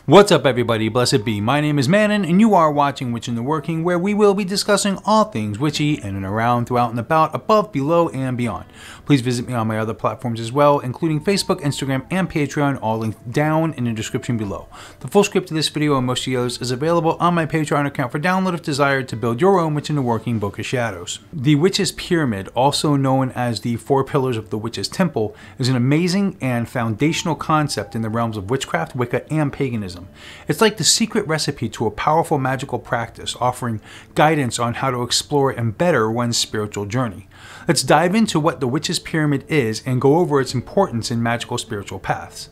What's up everybody, blessed be, my name is Manon and you are watching Witch in the Working, where we will be discussing all things witchy in and around, throughout and about, above, below, and beyond. Please visit me on my other platforms as well, including Facebook, Instagram, and Patreon, all linked down in the description below. The full script of this video and most of the others is available on my Patreon account for download if desired to build your own Witch in the Working Book of Shadows. The Witch's Pyramid, also known as the Four Pillars of the Witch's Temple, is an amazing and foundational concept in the realms of witchcraft, Wicca, and paganism. It's like the secret recipe to a powerful magical practice, offering guidance on how to explore and better one's spiritual journey. Let's dive into what the Witch's Pyramid is and go over its importance in magical spiritual paths.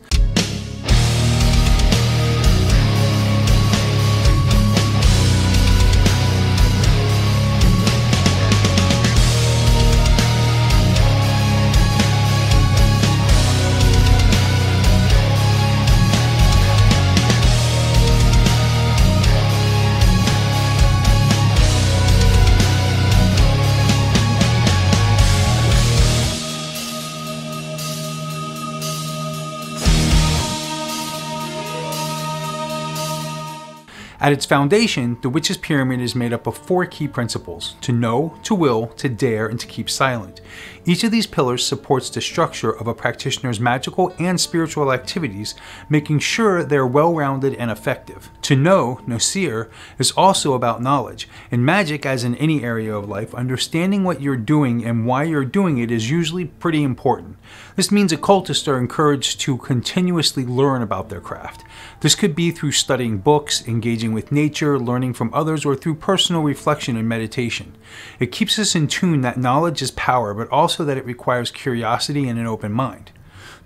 At its foundation, the Witch's Pyramid is made up of four key principles: to know, to will, to dare, and to keep silent. Each of these pillars supports the structure of a practitioner's magical and spiritual activities, making sure they're well-rounded and effective. To know, Nosir, is also about knowledge. In magic, as in any area of life, understanding what you're doing and why you're doing it is usually pretty important. This means occultists are encouraged to continuously learn about their craft. This could be through studying books, engaging with nature, learning from others, or through personal reflection and meditation. It keeps us in tune that knowledge is power, but also that it requires curiosity and an open mind.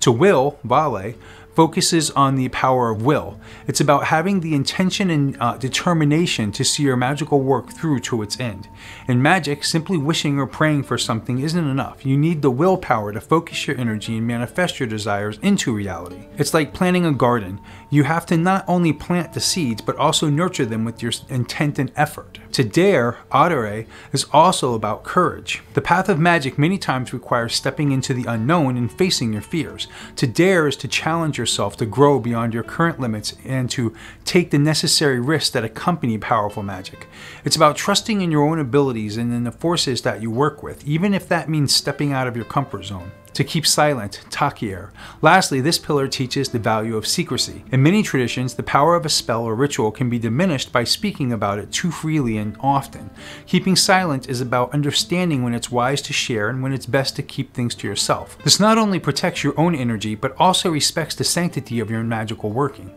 To will, Vale, focuses on the power of will. It's about having the intention and determination to see your magical work through to its end. In magic, simply wishing or praying for something isn't enough. You need the willpower to focus your energy and manifest your desires into reality. It's like planting a garden. You have to not only plant the seeds, but also nurture them with your intent and effort. To dare, Adare, is also about courage. The path of magic many times requires stepping into the unknown and facing your fears. To dare is to challenge yourself to grow beyond your current limits and to take the necessary risks that accompany powerful magic. It's about trusting in your own abilities and in the forces that you work with, even if that means stepping out of your comfort zone. To keep silent, Takir. Lastly, this pillar teaches the value of secrecy. In many traditions, the power of a spell or ritual can be diminished by speaking about it too freely and often. Keeping silent is about understanding when it's wise to share and when it's best to keep things to yourself. This not only protects your own energy, but also respects the sanctity of your magical working.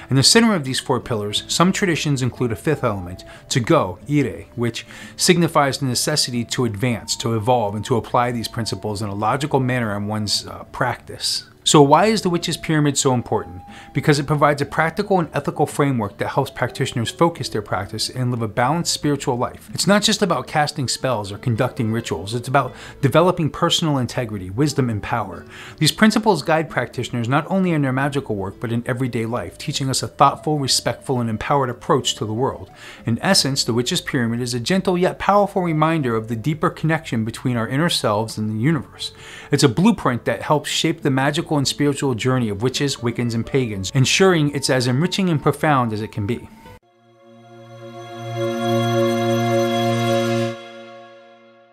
In the center of these four pillars, some traditions include a fifth element, to go, ire, which signifies the necessity to advance, to evolve, and to apply these principles in a logical manner in one's practice. So why is the Witch's Pyramid so important? Because it provides a practical and ethical framework that helps practitioners focus their practice and live a balanced spiritual life. It's not just about casting spells or conducting rituals, it's about developing personal integrity, wisdom, and power. These principles guide practitioners not only in their magical work, but in everyday life, teaching us a thoughtful, respectful, and empowered approach to the world. In essence, the Witch's Pyramid is a gentle yet powerful reminder of the deeper connection between our inner selves and the universe. It's a blueprint that helps shape the magical and spiritual journey of witches, Wiccans, and pagans, ensuring it's as enriching and profound as it can be.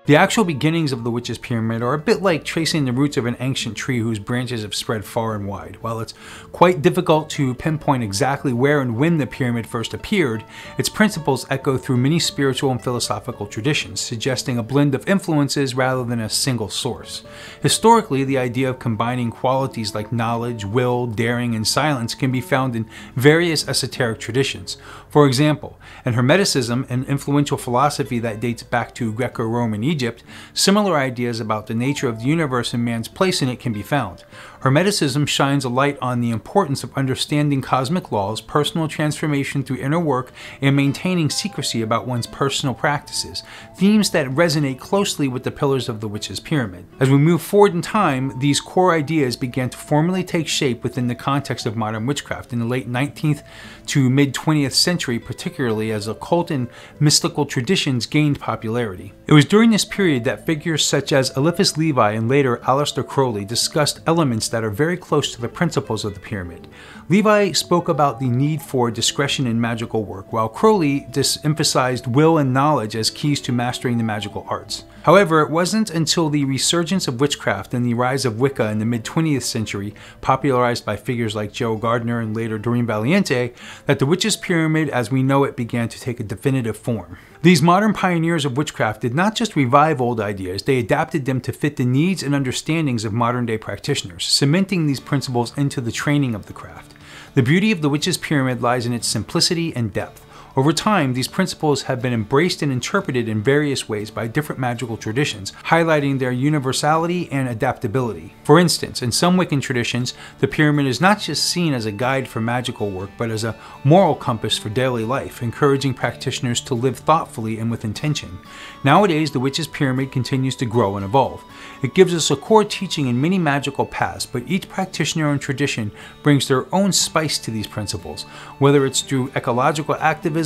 The actual beginnings of the Witch's Pyramid are a bit like tracing the roots of an ancient tree whose branches have spread far and wide. While it's quite difficult to pinpoint exactly where and when the pyramid first appeared, its principles echo through many spiritual and philosophical traditions, suggesting a blend of influences rather than a single source. Historically, the idea of combining qualities like knowledge, will, daring, and silence can be found in various esoteric traditions. For example, in Hermeticism, an influential philosophy that dates back to Greco-Roman Egypt, similar ideas about the nature of the universe and man's place in it can be found. Hermeticism shines a light on the importance of understanding cosmic laws, personal transformation through inner work, and maintaining secrecy about one's personal practices, themes that resonate closely with the pillars of the Witch's Pyramid. As we move forward in time, these core ideas began to formally take shape within the context of modern witchcraft in the late 19th to mid-20th century, particularly as occult and mystical traditions gained popularity. It was during this period that figures such as Eliphas Levi and later Aleister Crowley discussed elements that are very close to the principles of the pyramid. Levi spoke about the need for discretion in magical work, while Crowley emphasized will and knowledge as keys to mastering the magical arts. However, it wasn't until the resurgence of witchcraft and the rise of Wicca in the mid-20th century, popularized by figures like Joe Gardner and later Doreen Valiente, that the witches' pyramid as we know it began to take a definitive form. These modern pioneers of witchcraft did not just revive old ideas, they adapted them to fit the needs and understandings of modern-day practitioners, cementing these principles into the training of the craft. The beauty of the witches' pyramid lies in its simplicity and depth. Over time, these principles have been embraced and interpreted in various ways by different magical traditions, highlighting their universality and adaptability. For instance, in some Wiccan traditions, the pyramid is not just seen as a guide for magical work, but as a moral compass for daily life, encouraging practitioners to live thoughtfully and with intention. Nowadays, the witches' pyramid continues to grow and evolve. It gives us a core teaching in many magical paths, but each practitioner and tradition brings their own spice to these principles. Whether it's through ecological activism,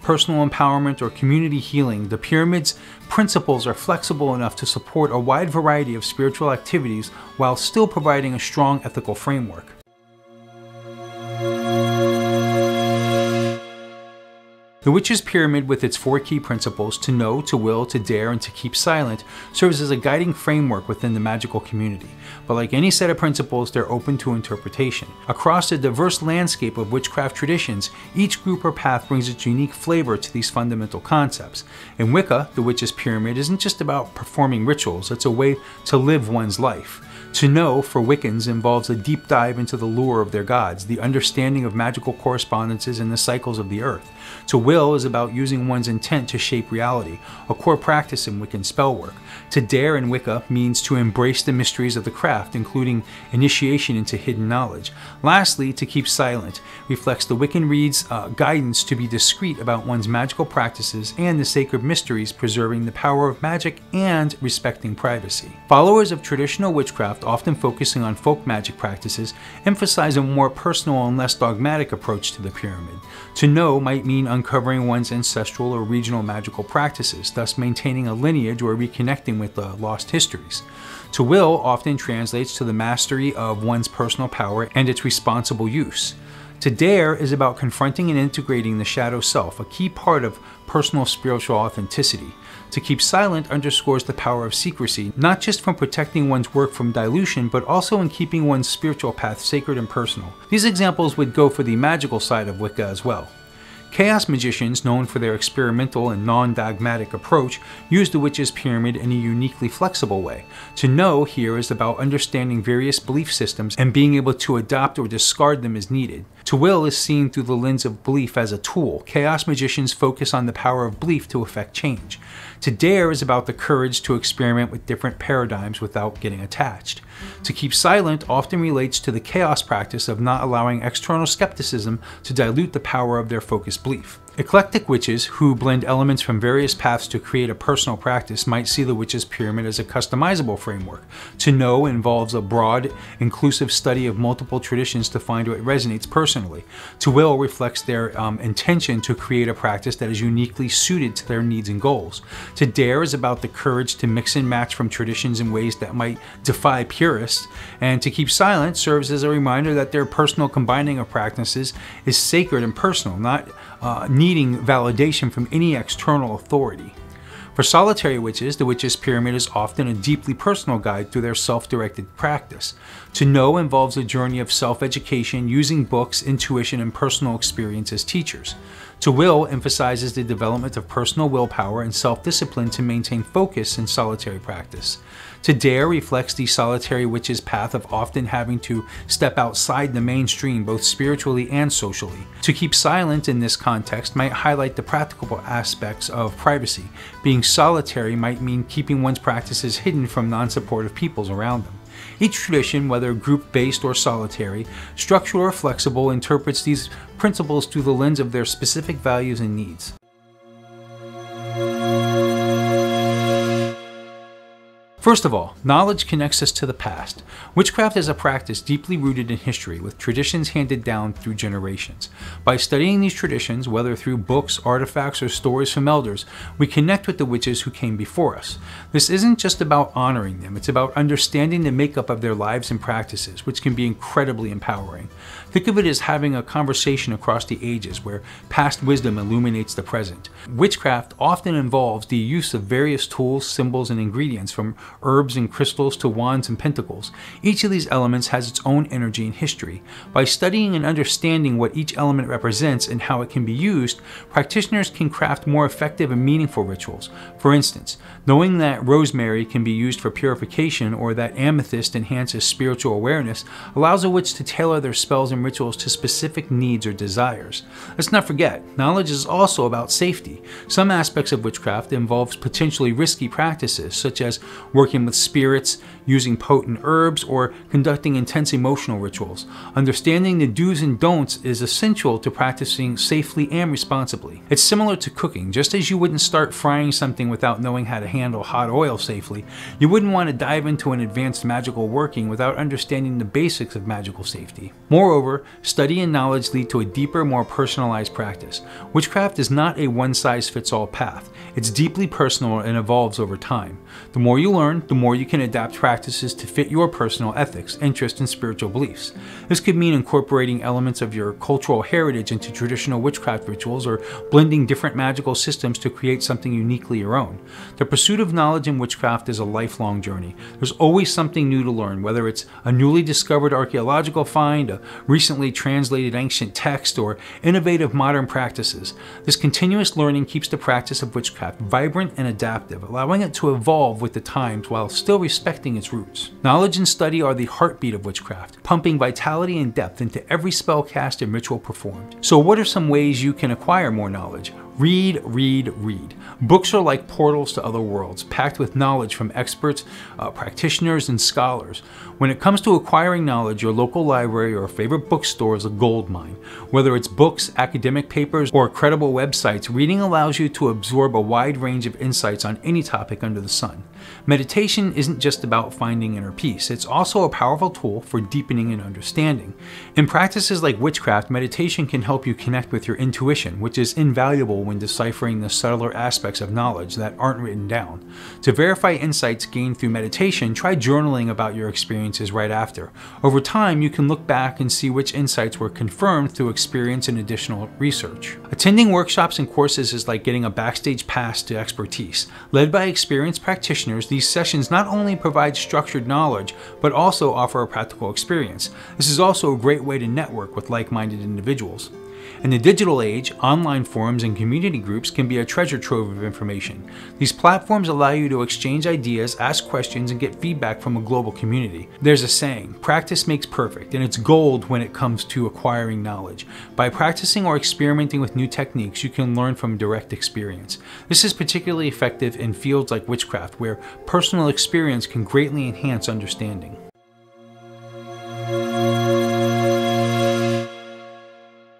personal empowerment, or community healing, the pyramid's principles are flexible enough to support a wide variety of spiritual activities while still providing a strong ethical framework. The witch's pyramid, with its 4 key principles, to know, to will, to dare, and to keep silent, serves as a guiding framework within the magical community. But like any set of principles, they're open to interpretation. Across a diverse landscape of witchcraft traditions, each group or path brings its unique flavor to these fundamental concepts. In Wicca, the witch's pyramid isn't just about performing rituals, it's a way to live one's life. To know, for Wiccans, involves a deep dive into the lore of their gods, the understanding of magical correspondences and the cycles of the earth. To will is about using one's intent to shape reality, a core practice in Wiccan spellwork. To dare in Wicca means to embrace the mysteries of the craft, including initiation into hidden knowledge. Lastly, to keep silent reflects the Wiccan Read's guidance to be discreet about one's magical practices and the sacred mysteries, preserving the power of magic and respecting privacy. Followers of traditional witchcraft, often focusing on folk magic practices, emphasize a more personal and less dogmatic approach to the pyramid. To know might mean uncovering one's ancestral or regional magical practices, thus maintaining a lineage or reconnecting with lost histories. To will often translates to the mastery of one's personal power and its responsible use. To dare is about confronting and integrating the shadow self, a key part of personal spiritual authenticity. To keep silent underscores the power of secrecy, not just from protecting one's work from dilution, but also in keeping one's spiritual path sacred and personal. These examples would go for the magical side of Wicca as well. Chaos magicians, known for their experimental and non-dogmatic approach, use the witch's pyramid in a uniquely flexible way. To know here is about understanding various belief systems and being able to adopt or discard them as needed. To will is seen through the lens of belief as a tool. Chaos magicians focus on the power of belief to effect change. To dare is about the courage to experiment with different paradigms without getting attached. To keep silent often relates to the chaos practice of not allowing external skepticism to dilute the power of their focused belief. Eclectic witches, who blend elements from various paths to create a personal practice, might see the witch's pyramid as a customizable framework. To know involves a broad, inclusive study of multiple traditions to find what resonates personally. To will reflects their intention to create a practice that is uniquely suited to their needs and goals. To dare is about the courage to mix and match from traditions in ways that might defy purists. And to keep silent serves as a reminder that their personal combining of practices is sacred and personal, not needing validation from any external authority. For solitary witches, the witch's pyramid is often a deeply personal guide through their self-directed practice. To know involves a journey of self-education, using books, intuition, and personal experience as teachers. To will emphasizes the development of personal willpower and self-discipline to maintain focus in solitary practice. To dare reflects the solitary witch's path of often having to step outside the mainstream both spiritually and socially. To keep silent in this context might highlight the practical aspects of privacy. Being solitary might mean keeping one's practices hidden from non-supportive peoples around them. Each tradition, whether group-based or solitary, structural or flexible, interprets these principles through the lens of their specific values and needs. First of all, knowledge connects us to the past. Witchcraft is a practice deeply rooted in history, with traditions handed down through generations. By studying these traditions, whether through books, artifacts, or stories from elders, we connect with the witches who came before us. This isn't just about honoring them, it's about understanding the makeup of their lives and practices, which can be incredibly empowering. Think of it as having a conversation across the ages where past wisdom illuminates the present. Witchcraft often involves the use of various tools, symbols, and ingredients, from herbs and crystals to wands and pentacles. Each of these elements has its own energy and history. By studying and understanding what each element represents and how it can be used, practitioners can craft more effective and meaningful rituals. For instance, knowing that rosemary can be used for purification or that amethyst enhances spiritual awareness allows a witch to tailor their spells and rituals to specific needs or desires. Let's not forget, knowledge is also about safety. Some aspects of witchcraft involves potentially risky practices, such as working with spirits, using potent herbs, or conducting intense emotional rituals. Understanding the do's and don'ts is essential to practicing safely and responsibly. It's similar to cooking. Just as you wouldn't start frying something without knowing how to handle hot oil safely, you wouldn't want to dive into an advanced magical working without understanding the basics of magical safety. Moreover, study and knowledge lead to a deeper, more personalized practice. Witchcraft is not a one-size-fits-all path. It's deeply personal and evolves over time. The more you learn, the more you can adapt practices to fit your personal ethics, interests, and spiritual beliefs. This could mean incorporating elements of your cultural heritage into traditional witchcraft rituals, or blending different magical systems to create something uniquely your own. The pursuit of knowledge in witchcraft is a lifelong journey. There's always something new to learn, whether it's a newly discovered archaeological find, a recently translated ancient text, or innovative modern practices. This continuous learning keeps the practice of witchcraft vibrant and adaptive, allowing it to evolve with the times while still respecting its roots. Knowledge and study are the heartbeat of witchcraft, pumping vitality and depth into every spell cast and ritual performed. So what are some ways you can acquire more knowledge? Read, read, read. Books are like portals to other worlds, packed with knowledge from experts, practitioners, and scholars. When it comes to acquiring knowledge, your local library or favorite bookstore is a goldmine. Whether it's books, academic papers, or credible websites, reading allows you to absorb a wide range of insights on any topic under the sun. Meditation isn't just about finding inner peace, it's also a powerful tool for deepening and understanding. In practices like witchcraft, meditation can help you connect with your intuition, which is invaluable when deciphering the subtler aspects of knowledge that aren't written down. To verify insights gained through meditation, try journaling about your experiences right after. Over time, you can look back and see which insights were confirmed through experience and additional research. Attending workshops and courses is like getting a backstage pass to expertise. Led by experienced practitioners, these sessions not only provide structured knowledge, but also offer a practical experience. This is also a great way to network with like-minded individuals. In the digital age, online forums and community groups can be a treasure trove of information. These platforms allow you to exchange ideas, ask questions, and get feedback from a global community. There's a saying, practice makes perfect, and it's gold when it comes to acquiring knowledge. By practicing or experimenting with new techniques, you can learn from direct experience. This is particularly effective in fields like witchcraft, where personal experience can greatly enhance understanding.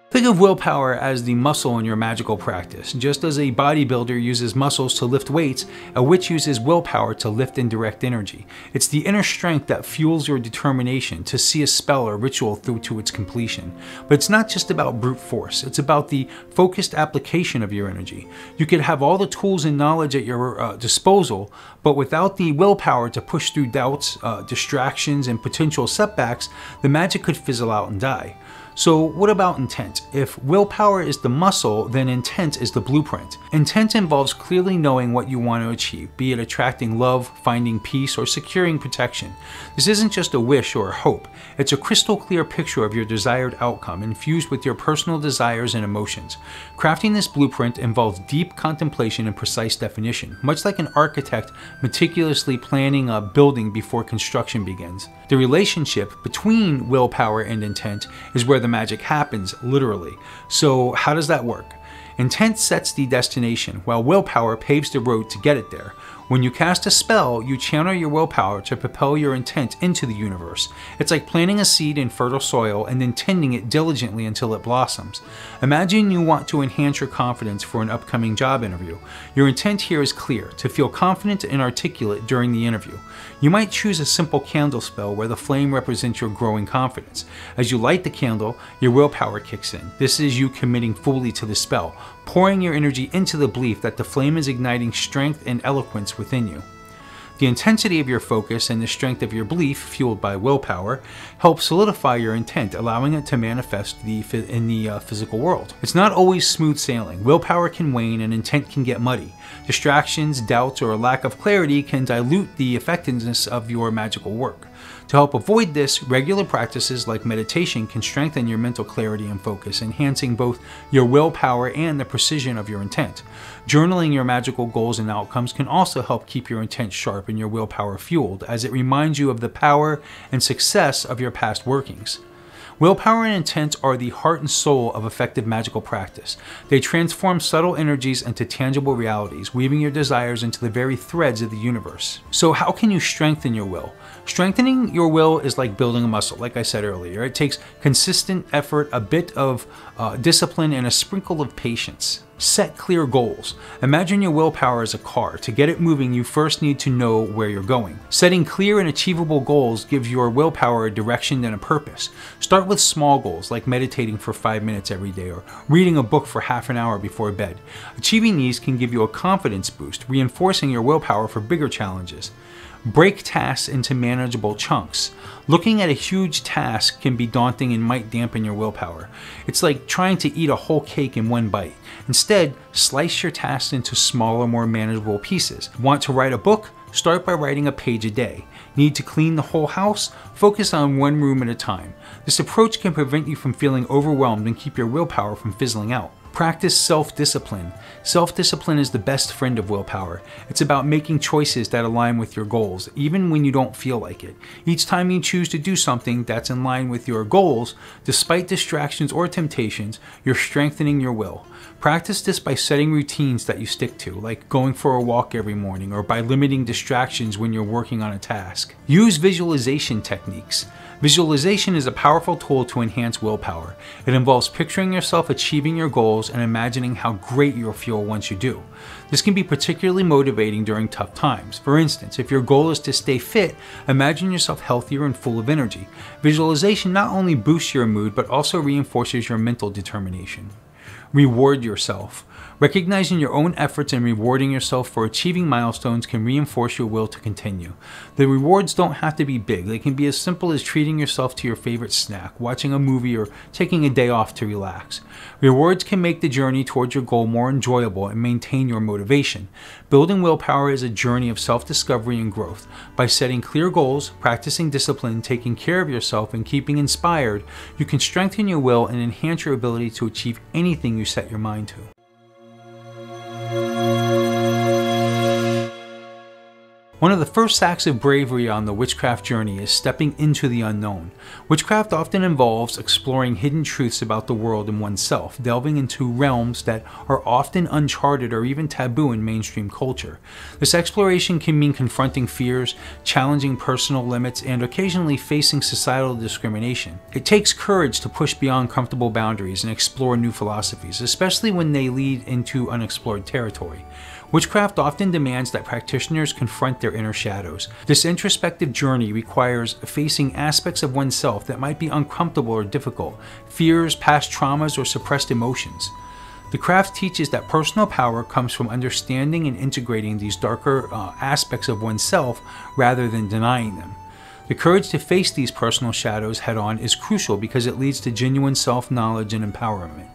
Think of willpower as the muscle in your magical practice. Just as a bodybuilder uses muscles to lift weights, a witch uses willpower to lift and direct energy. It's the inner strength that fuels your determination to see a spell or ritual through to its completion. But it's not just about brute force, it's about the focused application of your energy. You could have all the tools and knowledge at your disposal, but without the willpower to push through doubts, distractions, and potential setbacks, the magic could fizzle out and die. So what about intent? If willpower is the muscle, then intent is the blueprint. Intent involves clearly knowing what you want to achieve, be it attracting love, finding peace, or securing protection. This isn't just a wish or a hope. It's a crystal clear picture of your desired outcome, infused with your personal desires and emotions. Crafting this blueprint involves deep contemplation and precise definition, much like an architect meticulously planning a building before construction begins. The relationship between willpower and intent is where the magic happens, literally. So how does that work? Intent sets the destination, while willpower paves the road to get it there. When you cast a spell, you channel your willpower to propel your intent into the universe. It's like planting a seed in fertile soil and then tending it diligently until it blossoms. Imagine you want to enhance your confidence for an upcoming job interview. Your intent here is clear, to feel confident and articulate during the interview. You might choose a simple candle spell where the flame represents your growing confidence. As you light the candle, your willpower kicks in. This is you committing fully to the spell, pouring your energy into the belief that the flame is igniting strength and eloquence within you. The intensity of your focus and the strength of your belief, fueled by willpower, help solidify your intent, allowing it to manifest in the physical world. It's not always smooth sailing. Willpower can wane and intent can get muddy. Distractions, doubts, or a lack of clarity can dilute the effectiveness of your magical work. To help avoid this, regular practices like meditation can strengthen your mental clarity and focus, enhancing both your willpower and the precision of your intent. Journaling your magical goals and outcomes can also help keep your intent sharp and your willpower fueled, as it reminds you of the power and success of your past workings. Willpower and intent are the heart and soul of effective magical practice. They transform subtle energies into tangible realities, weaving your desires into the very threads of the universe. So how can you strengthen your will? Strengthening your will is like building a muscle, like I said earlier. It takes consistent effort, a bit of discipline, and a sprinkle of patience. Set clear goals. Imagine your willpower as a car. To get it moving, you first need to know where you're going. Setting clear and achievable goals gives your willpower a direction and a purpose. Start with small goals, like meditating for 5 minutes every day or reading a book for half an hour before bed. Achieving these can give you a confidence boost, reinforcing your willpower for bigger challenges. Break tasks into manageable chunks. Looking at a huge task can be daunting and might dampen your willpower. It's like trying to eat a whole cake in one bite. Instead, slice your tasks into smaller, more manageable pieces. Want to write a book? Start by writing a page a day. Need to clean the whole house? Focus on one room at a time. This approach can prevent you from feeling overwhelmed and keep your willpower from fizzling out. Practice self-discipline. Self-discipline is the best friend of willpower. It's about making choices that align with your goals, even when you don't feel like it. Each time you choose to do something that's in line with your goals, despite distractions or temptations, you're strengthening your will. Practice this by setting routines that you stick to, like going for a walk every morning, or by limiting distractions when you're working on a task. Use visualization techniques. Visualization is a powerful tool to enhance willpower. It involves picturing yourself achieving your goals and imagining how great you'll feel once you do. This can be particularly motivating during tough times. For instance, if your goal is to stay fit, imagine yourself healthier and full of energy. Visualization not only boosts your mood, but also reinforces your mental determination. Reward yourself. Recognizing your own efforts and rewarding yourself for achieving milestones can reinforce your will to continue. The rewards don't have to be big. They can be as simple as treating yourself to your favorite snack, watching a movie, or taking a day off to relax. Rewards can make the journey towards your goal more enjoyable and maintain your motivation. Building willpower is a journey of self-discovery and growth. By setting clear goals, practicing discipline, taking care of yourself, and keeping inspired, you can strengthen your will and enhance your ability to achieve anything you set your mind to. One of the first acts of bravery on the witchcraft journey is stepping into the unknown. Witchcraft often involves exploring hidden truths about the world and oneself, delving into realms that are often uncharted or even taboo in mainstream culture. This exploration can mean confronting fears, challenging personal limits, and occasionally facing societal discrimination. It takes courage to push beyond comfortable boundaries and explore new philosophies, especially when they lead into unexplored territory. Witchcraft often demands that practitioners confront their inner shadows. This introspective journey requires facing aspects of oneself that might be uncomfortable or difficult, fears, past traumas, or suppressed emotions. The craft teaches that personal power comes from understanding and integrating these darker aspects of oneself rather than denying them. The courage to face these personal shadows head-on is crucial because it leads to genuine self-knowledge and empowerment.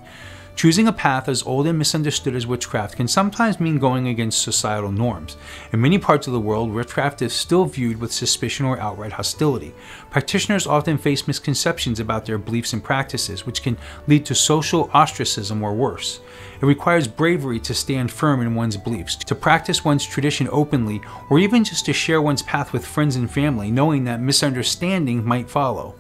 Choosing a path as old and misunderstood as witchcraft can sometimes mean going against societal norms. In many parts of the world, witchcraft is still viewed with suspicion or outright hostility. Practitioners often face misconceptions about their beliefs and practices, which can lead to social ostracism or worse. It requires bravery to stand firm in one's beliefs, to practice one's tradition openly, or even just to share one's path with friends and family, knowing that misunderstanding might follow.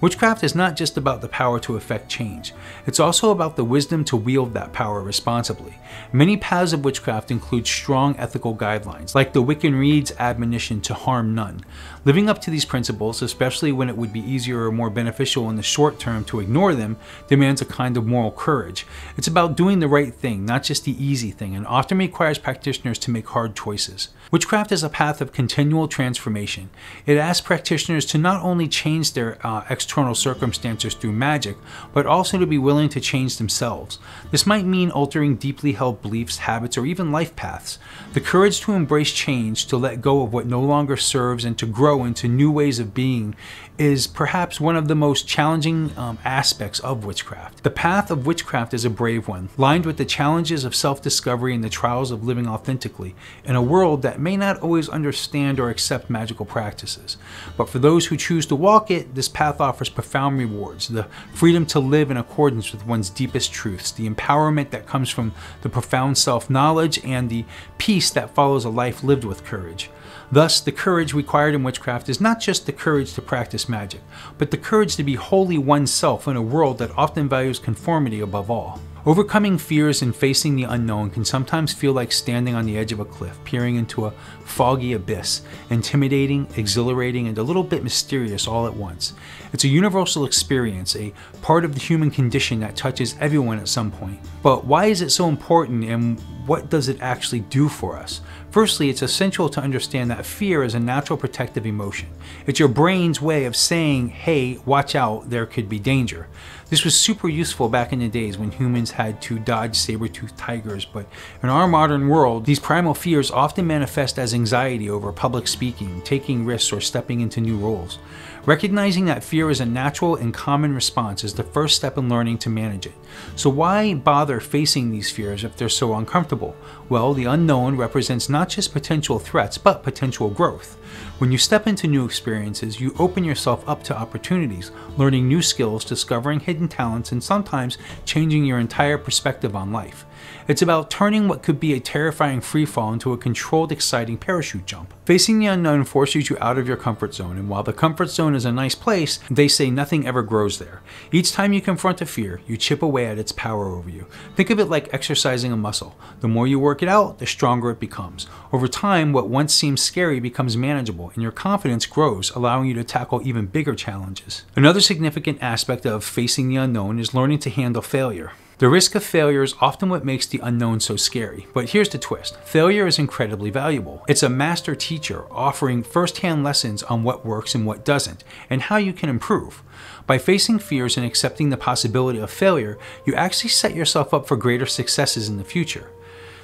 Witchcraft is not just about the power to effect change, it's also about the wisdom to wield that power responsibly. Many paths of witchcraft include strong ethical guidelines, like the Wiccan Reed's admonition to harm none. Living up to these principles, especially when it would be easier or more beneficial in the short term to ignore them, demands a kind of moral courage. It's about doing the right thing, not just the easy thing, and often requires practitioners to make hard choices. Witchcraft is a path of continual transformation. It asks practitioners to not only change their external circumstances through magic, but also to be willing to change themselves. This might mean altering deeply held beliefs, habits, or even life paths. The courage to embrace change, to let go of what no longer serves, and to grow into new ways of being is perhaps one of the most challenging aspects of witchcraft. The path of witchcraft is a brave one, lined with the challenges of self-discovery and the trials of living authentically in a world that may not always understand or accept magical practices. But for those who choose to walk it, this path offers profound rewards: the freedom to live in accordance with one's deepest truths, the empowerment that comes from the profound self-knowledge, and the peace that follows a life lived with courage. Thus, the courage required in witchcraft is not just the courage to practice magic, but the courage to be wholly oneself in a world that often values conformity above all. Overcoming fears and facing the unknown can sometimes feel like standing on the edge of a cliff, peering into a foggy abyss, intimidating, exhilarating, and a little bit mysterious all at once. It's a universal experience, a part of the human condition that touches everyone at some point. But why is it so important, and what does it actually do for us? Firstly, it's essential to understand that fear is a natural protective emotion. It's your brain's way of saying, hey, watch out, there could be danger. This was super useful back in the days when humans had to dodge saber-toothed tigers, but in our modern world, these primal fears often manifest as anxiety over public speaking, taking risks, or stepping into new roles. Recognizing that fear is a natural and common response is the first step in learning to manage it. So why bother facing these fears if they're so uncomfortable? Well, the unknown represents not just potential threats, but potential growth. When you step into new experiences, you open yourself up to opportunities, learning new skills, discovering hidden talents, and sometimes changing your entire perspective on life. It's about turning what could be a terrifying freefall into a controlled, exciting parachute jump. Facing the unknown forces you out of your comfort zone, and while the comfort zone is a nice place, they say nothing ever grows there. Each time you confront a fear, you chip away at its power over you. Think of it like exercising a muscle. The more you work it out, the stronger it becomes. Over time, what once seemed scary becomes manageable, and your confidence grows, allowing you to tackle even bigger challenges. Another significant aspect of facing the unknown is learning to handle failure. The risk of failure is often what makes the unknown so scary. But here's the twist. Failure is incredibly valuable. It's a master teacher offering first-hand lessons on what works and what doesn't, and how you can improve. By facing fears and accepting the possibility of failure, you actually set yourself up for greater successes in the future.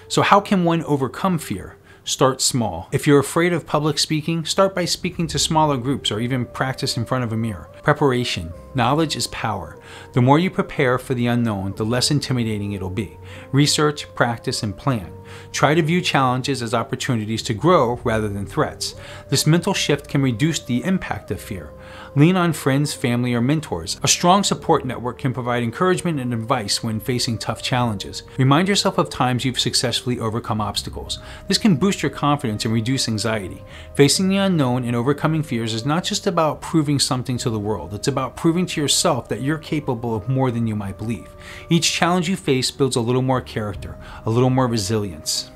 So how can one overcome fear? Start small. If you're afraid of public speaking, start by speaking to smaller groups or even practice in front of a mirror. Preparation. Knowledge is power. The more you prepare for the unknown, the less intimidating it'll be. Research, practice, and plan. Try to view challenges as opportunities to grow rather than threats. This mental shift can reduce the impact of fear. Lean on friends, family, or mentors. A strong support network can provide encouragement and advice when facing tough challenges. Remind yourself of times you've successfully overcome obstacles. This can boost your confidence and reduce anxiety. Facing the unknown and overcoming fears is not just about proving something to the world. It's about proving to yourself that you're capable of more than you might believe. Each challenge you face builds a little more character, a little more resilience.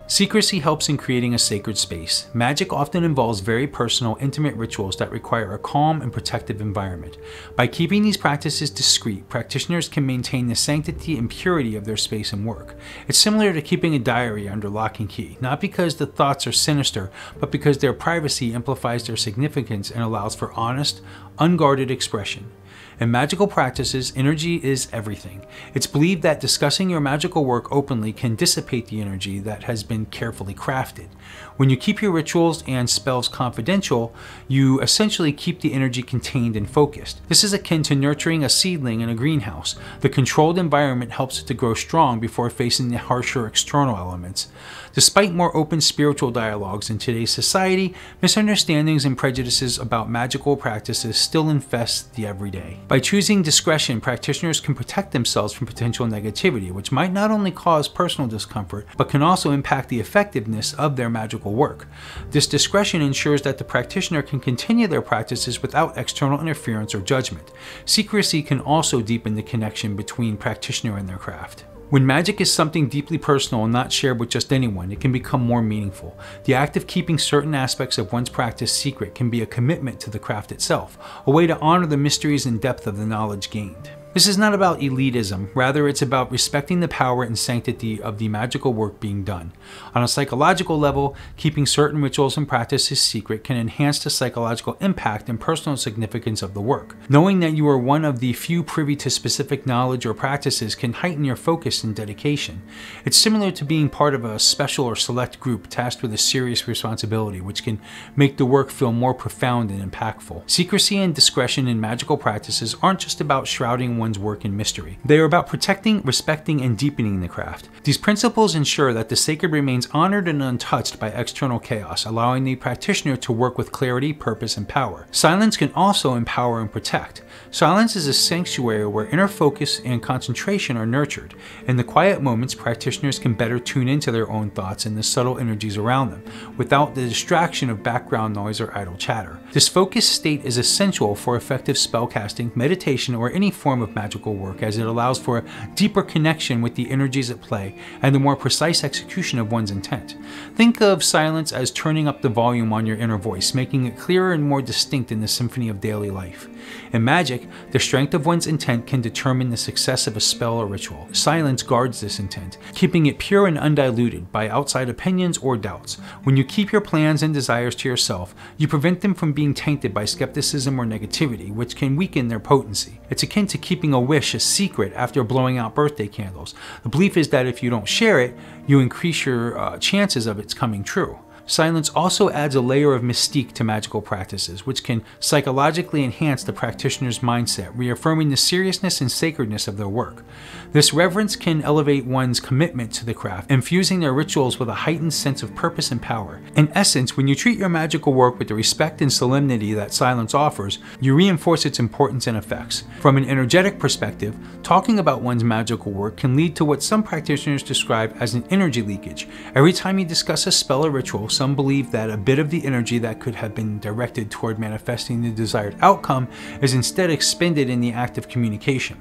Secrecy helps in creating a sacred space. Magic often involves very personal, intimate rituals that require a calm and protective environment. By keeping these practices discreet, practitioners can maintain the sanctity and purity of their space and work. It's similar to keeping a diary under lock and key, not because the thoughts are sinister, but because their privacy amplifies their significance and allows for honest, unguarded expression. In magical practices, energy is everything. It's believed that discussing your magical work openly can dissipate the energy that has been carefully crafted. When you keep your rituals and spells confidential, you essentially keep the energy contained and focused. This is akin to nurturing a seedling in a greenhouse. The controlled environment helps it to grow strong before facing the harsher external elements. Despite more open spiritual dialogues in today's society, misunderstandings and prejudices about magical practices still infest the everyday. By choosing discretion, practitioners can protect themselves from potential negativity, which might not only cause personal discomfort, but can also impact the effectiveness of their magical magical work. This discretion ensures that the practitioner can continue their practices without external interference or judgment. Secrecy can also deepen the connection between practitioner and their craft. When magic is something deeply personal and not shared with just anyone, it can become more meaningful. The act of keeping certain aspects of one's practice secret can be a commitment to the craft itself, a way to honor the mysteries and depth of the knowledge gained. This is not about elitism, rather it's about respecting the power and sanctity of the magical work being done. On a psychological level, keeping certain rituals and practices secret can enhance the psychological impact and personal significance of the work. Knowing that you are one of the few privy to specific knowledge or practices can heighten your focus and dedication. It's similar to being part of a special or select group tasked with a serious responsibility, which can make the work feel more profound and impactful. Secrecy and discretion in magical practices aren't just about shrouding one's work in mystery. They are about protecting, respecting, and deepening the craft. These principles ensure that the sacred remains honored and untouched by external chaos, allowing the practitioner to work with clarity, purpose, and power. Silence can also empower and protect. Silence is a sanctuary where inner focus and concentration are nurtured. In the quiet moments, practitioners can better tune into their own thoughts and the subtle energies around them, without the distraction of background noise or idle chatter. This focused state is essential for effective spellcasting, meditation, or any form of magical work, as it allows for a deeper connection with the energies at play and the more precise execution of one's intent. Think of silence as turning up the volume on your inner voice, making it clearer and more distinct in the symphony of daily life. In magic, the strength of one's intent can determine the success of a spell or ritual. Silence guards this intent, keeping it pure and undiluted by outside opinions or doubts. When you keep your plans and desires to yourself, you prevent them from being tainted by skepticism or negativity, which can weaken their potency. It's akin to keeping a wish a secret after blowing out birthday candles. The belief is that if you don't share it, you increase your chances of its coming true. Silence also adds a layer of mystique to magical practices, which can psychologically enhance the practitioner's mindset, reaffirming the seriousness and sacredness of their work. This reverence can elevate one's commitment to the craft, infusing their rituals with a heightened sense of purpose and power. In essence, when you treat your magical work with the respect and solemnity that silence offers, you reinforce its importance and effects. From an energetic perspective, talking about one's magical work can lead to what some practitioners describe as an energy leakage. Every time you discuss a spell or ritual, some believe that a bit of the energy that could have been directed toward manifesting the desired outcome is instead expended in the act of communication.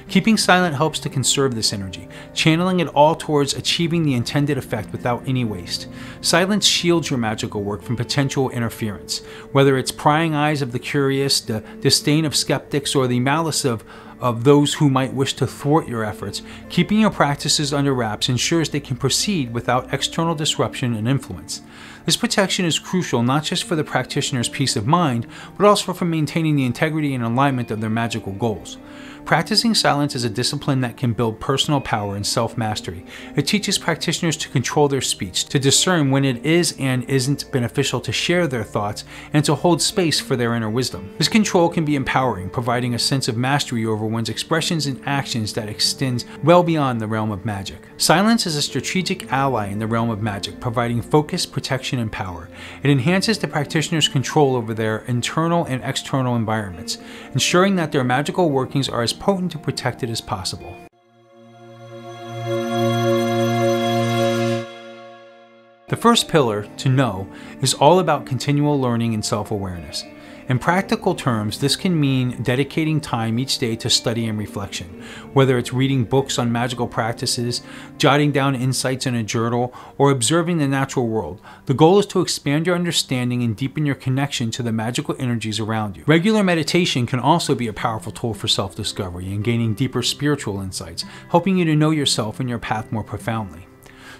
Keeping silent helps to conserve this energy, channeling it all towards achieving the intended effect without any waste. Silence shields your magical work from potential interference, whether it's prying eyes of the curious, the disdain of skeptics, or the malice of those who might wish to thwart your efforts. Keeping your practices under wraps ensures they can proceed without external disruption and influence. This protection is crucial not just for the practitioner's peace of mind, but also for maintaining the integrity and alignment of their magical goals. Practicing silence is a discipline that can build personal power and self-mastery. It teaches practitioners to control their speech, to discern when it is and isn't beneficial to share their thoughts, and to hold space for their inner wisdom. This control can be empowering, providing a sense of mastery over one's expressions and actions that extends well beyond the realm of magic. Silence is a strategic ally in the realm of magic, providing focus, protection, and power. It enhances the practitioner's control over their internal and external environments, ensuring that their magical workings are as potent and protected as possible. The first pillar, to know, is all about continual learning and self-awareness. In practical terms, this can mean dedicating time each day to study and reflection, whether it's reading books on magical practices, jotting down insights in a journal, or observing the natural world. The goal is to expand your understanding and deepen your connection to the magical energies around you. Regular meditation can also be a powerful tool for self-discovery and gaining deeper spiritual insights, helping you to know yourself and your path more profoundly.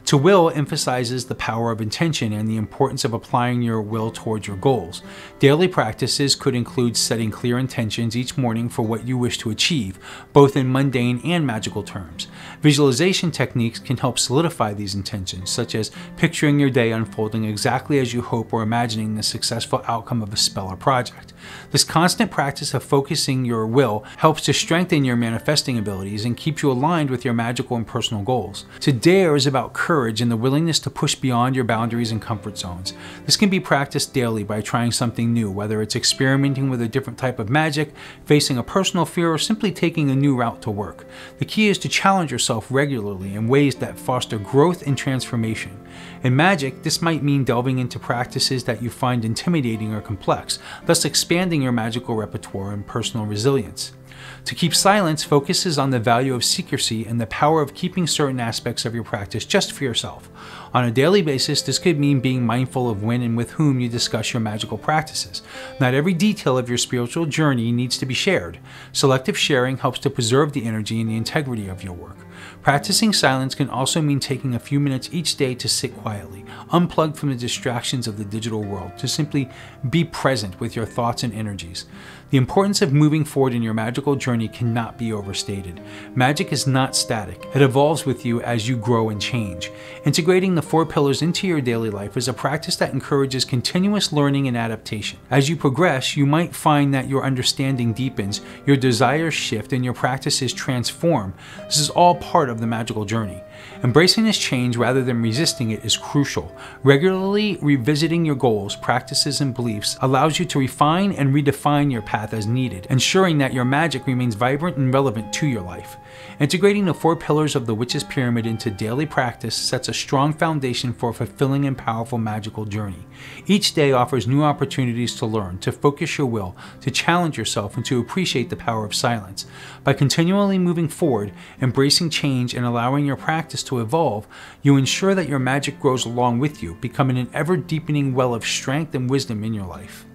To will emphasizes the power of intention and the importance of applying your will towards your goals. Daily practices could include setting clear intentions each morning for what you wish to achieve, both in mundane and magical terms. Visualization techniques can help solidify these intentions, such as picturing your day unfolding exactly as you hope or imagining the successful outcome of a spell or project. This constant practice of focusing your will helps to strengthen your manifesting abilities and keeps you aligned with your magical and personal goals. To dare is about courage and the willingness to push beyond your boundaries and comfort zones. This can be practiced daily by trying something new, whether it's experimenting with a different type of magic, facing a personal fear, or simply taking a new route to work. The key is to challenge yourself regularly in ways that foster growth and transformation. In magic, this might mean delving into practices that you find intimidating or complex, thus expanding your magical repertoire and personal resilience. To keep silence focuses on the value of secrecy and the power of keeping certain aspects of your practice just for yourself. On a daily basis, this could mean being mindful of when and with whom you discuss your magical practices. Not every detail of your spiritual journey needs to be shared. Selective sharing helps to preserve the energy and the integrity of your work. Practicing silence can also mean taking a few minutes each day to sit quietly, unplugged from the distractions of the digital world, to simply be present with your thoughts and energies. The importance of moving forward in your magical journey cannot be overstated. Magic is not static. It evolves with you as you grow and change. Integrating the 4 pillars into your daily life is a practice that encourages continuous learning and adaptation. As you progress, you might find that your understanding deepens, your desires shift, and your practices transform. This is all part of the magical journey. Embracing this change rather than resisting it is crucial. Regularly revisiting your goals, practices, and beliefs allows you to refine and redefine your path as needed, ensuring that your magic remains vibrant and relevant to your life. Integrating the 4 pillars of the Witch's Pyramid into daily practice sets a strong foundation for a fulfilling and powerful magical journey. Each day offers new opportunities to learn, to focus your will, to challenge yourself, and to appreciate the power of silence. By continually moving forward, embracing change, and allowing your practice to evolve, you ensure that your magic grows along with you, becoming an ever-deepening well of strength and wisdom in your life.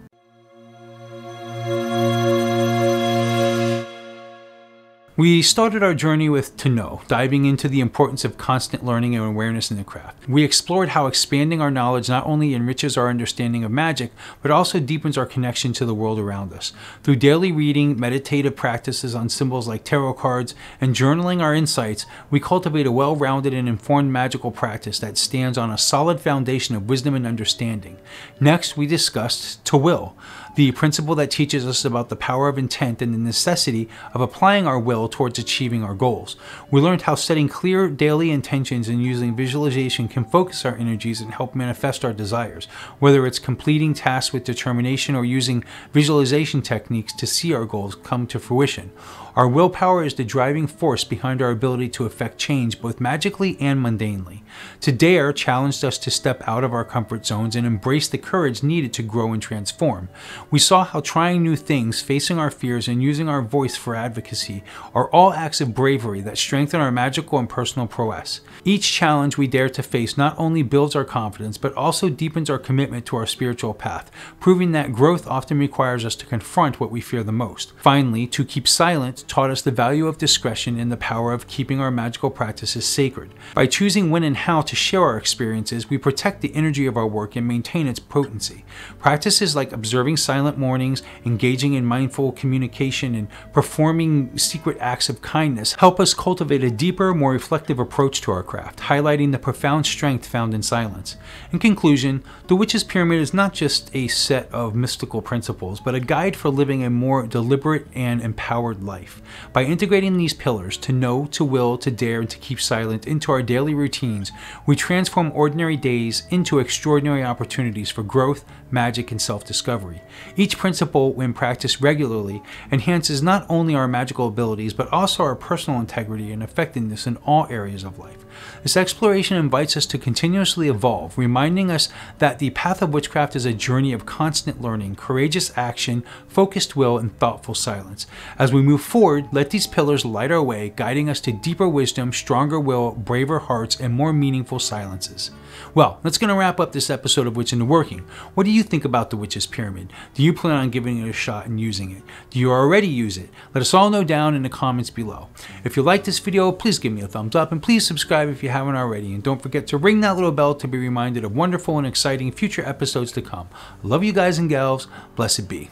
We started our journey with To Know, diving into the importance of constant learning and awareness in the craft. We explored how expanding our knowledge not only enriches our understanding of magic, but also deepens our connection to the world around us. Through daily reading, meditative practices on symbols like tarot cards, and journaling our insights, we cultivate a well-rounded and informed magical practice that stands on a solid foundation of wisdom and understanding. Next, we discussed To Will, the principle that teaches us about the power of intent and the necessity of applying our will towards achieving our goals. We learned how setting clear daily intentions and using visualization can focus our energies and help manifest our desires, whether it's completing tasks with determination or using visualization techniques to see our goals come to fruition. Our willpower is the driving force behind our ability to effect change both magically and mundanely. To Dare challenged us to step out of our comfort zones and embrace the courage needed to grow and transform. We saw how trying new things, facing our fears, and using our voice for advocacy are all acts of bravery that strengthen our magical and personal prowess. Each challenge we dare to face not only builds our confidence, but also deepens our commitment to our spiritual path, proving that growth often requires us to confront what we fear the most. Finally, To Keep Silent taught us the value of discretion and the power of keeping our magical practices sacred. By choosing when and how to share our experiences, we protect the energy of our work and maintain its potency. Practices like observing silent mornings, engaging in mindful communication, and performing secret acts of kindness help us cultivate a deeper, more reflective approach to our craft, highlighting the profound strength found in silence. In conclusion, the Witch's Pyramid is not just a set of mystical principles, but a guide for living a more deliberate and empowered life. By integrating these pillars, to know, to will, to dare, and to keep silent, into our daily routines, we transform ordinary days into extraordinary opportunities for growth, magic, and self-discovery. Each principle, when practiced regularly, enhances not only our magical abilities, but also our personal integrity and effectiveness in all areas of life. This exploration invites us to continuously evolve, reminding us that the path of witchcraft is a journey of constant learning, courageous action, focused will, and thoughtful silence. As we move forward, let these pillars light our way, guiding us to deeper wisdom, stronger will, braver hearts, and more meaningful silences. Well, that's going to wrap up this episode of Witch into Working. What do you think about the Witch's Pyramid? Do you plan on giving it a shot and using it? Do you already use it? Let us all know down in the comments below. If you like this video, please give me a thumbs up and please subscribe if you haven't already. And don't forget to ring that little bell to be reminded of wonderful and exciting future episodes to come. I love you guys and gals. Blessed be.